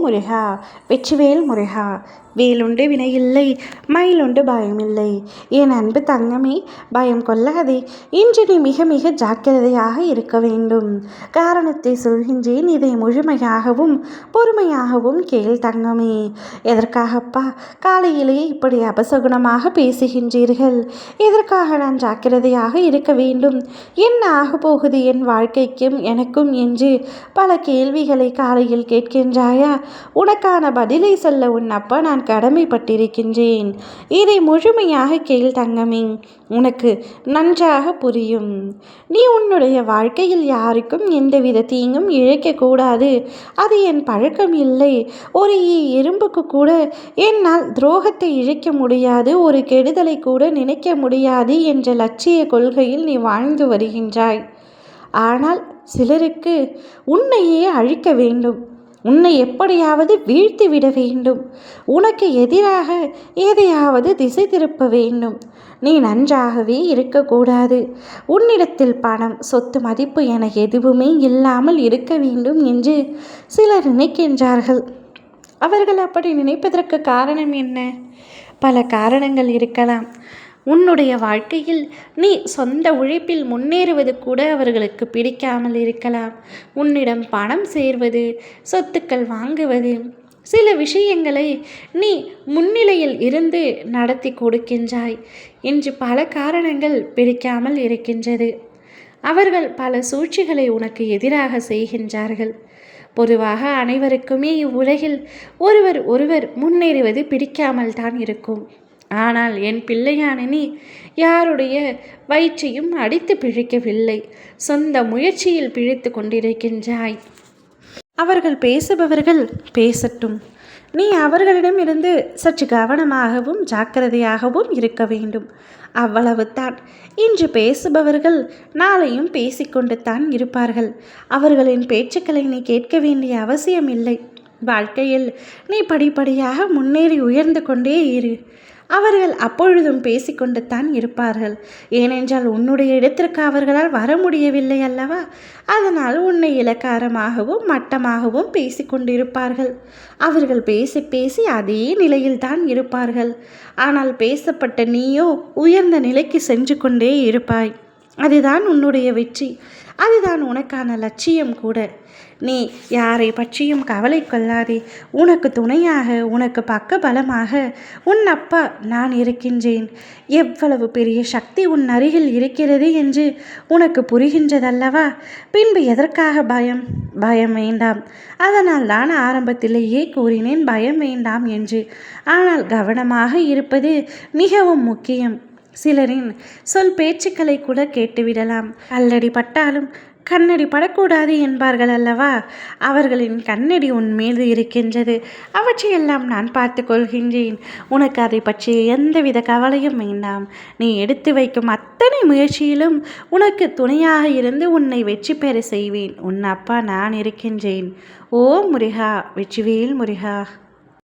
முருகா, வெற்றிவேல் முருகா. வேலுண்டு வினையில்லை, மயிலுண்டு பயமில்லை. என் அன்பு தங்கமே, பயம் கொள்ளாதே. இன்று நீ மிக மிக ஜாக்கிரதையாக இருக்க வேண்டும். காரணத்தை சொல்கின்றேன், இதை முழுமையாகவும் பொறுமையாகவும் கேள் தங்கமே. எதற்காகப்பா காலையிலேயே இப்படி அபசகுணமாக பேசுகின்றீர்கள்? எதற்காக நான் ஜாக்கிரதையாக இருக்க வேண்டும்? என்ன ஆகப்போகுது என் வாழ்க்கைக்கும் எனக்கும் என்று பல கேள்விகளை காலையில் கேட்கின்றாயா? உனக்கான பதிலை சொல்ல உன் அப்பா நான் கடமைப்பட்டிருக்கின்றேன். இதை முழுமையாக கேள் தங்கமே, உனக்கு நன்றாக புரியும். நீ உன்னுடைய வாழ்க்கையில் யாருக்கும் எந்தவித தீங்கும் இழைக்கக்கூடாது. அது என் பழக்கம் இல்லை. ஒரு எறும்புக்கு கூட என்னால் துரோகத்தை இழைக்க முடியாது, ஒரு கெடுதலை கூட நினைக்க முடியாது என்ற லட்சிய கொள்கையில் நீ வாழ்ந்து வருகின்றாய். ஆனால் சிலருக்கு உன்னையே அழிக்க வேண்டும், உன்னை எப்படியாவது வீழ்த்தி விட வேண்டும், உனக்கு எதிராக எதையாவது திசை திருப்ப வேண்டும். நீ நன்றாகவே இருக்கக்கூடாது. உன்னிடத்தில் பணம், சொத்து, மதிப்பு என எதுவுமே இல்லாமல் இருக்க வேண்டும் என்று சிலர் நினைக்கின்றார்கள். அவர்கள் அப்படி நினைப்பதற்கு காரணம் என்ன? பல காரணங்கள் இருக்கலாம். உன்னுடைய வாழ்க்கையில் நீ சொந்த உழைப்பில் முன்னேறுவது கூட அவர்களுக்கு பிடிக்காமல் இருக்கலாம். உன்னிடம் பணம் சேர்வது, சொத்துக்கள் வாங்குவது, சில விஷயங்களை நீ முன்னிலையில் இருந்து நடத்தி கொடுக்கின்றாய் என்று பல காரணங்கள் பிடிக்காமல் இருக்கின்றது. அவர்கள் பல சூழ்ச்சிகளை உனக்கு எதிராக செய்கின்றார்கள். பொதுவாக அனைவருக்குமே இவ்வுலகில் ஒருவர் முன்னேறுவது பிடிக்காமல் தான் இருக்கும். ஆனால் என் பிள்ளையான நீ யாருடைய வயிற்றையும் அடித்து பிழைக்கவில்லை, சொந்த முயற்சியில் பிழைத்து கொண்டிருக்கின்றாய். அவர்கள் பேசுபவர்கள் பேசட்டும். நீ அவர்களிடமிருந்து சற்று கவனமாகவும் ஜாக்கிரதையாகவும் இருக்க வேண்டும். அவ்வளவுதான். இன்று பேசுபவர்கள் நாளையும் பேசிக்கொண்டு தான் இருப்பார்கள். அவர்களின் பேச்சுக்களை நீ கேட்க வேண்டிய அவசியமில்லை. வாழ்க்கையில் நீ படிப்படியாக முன்னேறி உயர்ந்து கொண்டே இரு. அவர்கள் அப்பொழுதும் பேசிக்கொண்டு தான் இருப்பார்கள். ஏனென்றால் உன்னுடைய இடத்திற்கு அவர்களால் வர முடியவில்லை அல்லவா? அதனால் உன்னை இலக்காரமாகவும் மட்டமாகவும் பேசிக்கொண்டிருப்பார்கள். அவர்கள் பேசி பேசி அதே நிலையில் தான் இருப்பார்கள். ஆனால் பேசப்பட்ட நீயோ உயர்ந்த நிலைக்கு சென்று கொண்டே இருப்பாய். அதுதான் உன்னுடைய வெற்றி. அதுதான் உனக்கான லட்சியம் கூட. நீ யாரை பற்றியும் கவலை கொள்ளாதே. உனக்கு துணையாக, உனக்கு பக்க பலமாக உன் அப்பா நான் இருக்கின்றேன். எவ்வளவு பெரிய சக்தி உன் அருகில் இருக்கிறது என்று உனக்கு புரிகின்றதல்லவா? பின்பு எதற்காக பயம்? பயம் வேண்டாம். அதனால் தான் ஆரம்பத்திலேயே கூறினேன் பயம் வேண்டாம் என்று. ஆனால் கவனமாக இருப்பது மிகவும் முக்கியம். சிலரின் சொல் பேச்சுக்களை கூட கேட்டுவிடலாம். கல்லடி பட்டாலும் கண்ணடி படக்கூடாது என்பார்கள் அல்லவா? அவர்களின் கண்ணடி உன் மீது இருக்கின்றது. அவற்றையெல்லாம் நான் பார்த்து கொள்கின்றேன். உனக்கு அதை பற்றி எந்தவித கவலையும் வேண்டாம். நீ எடுத்து வைக்கும் அத்தனை முயற்சியிலும் உனக்கு துணையாக இருந்து உன்னை வெற்றி பெற செய்வேன். உன் அப்பா நான் இருக்கின்றேன். ஓ முருகா, வெற்றிவேல் முருகா.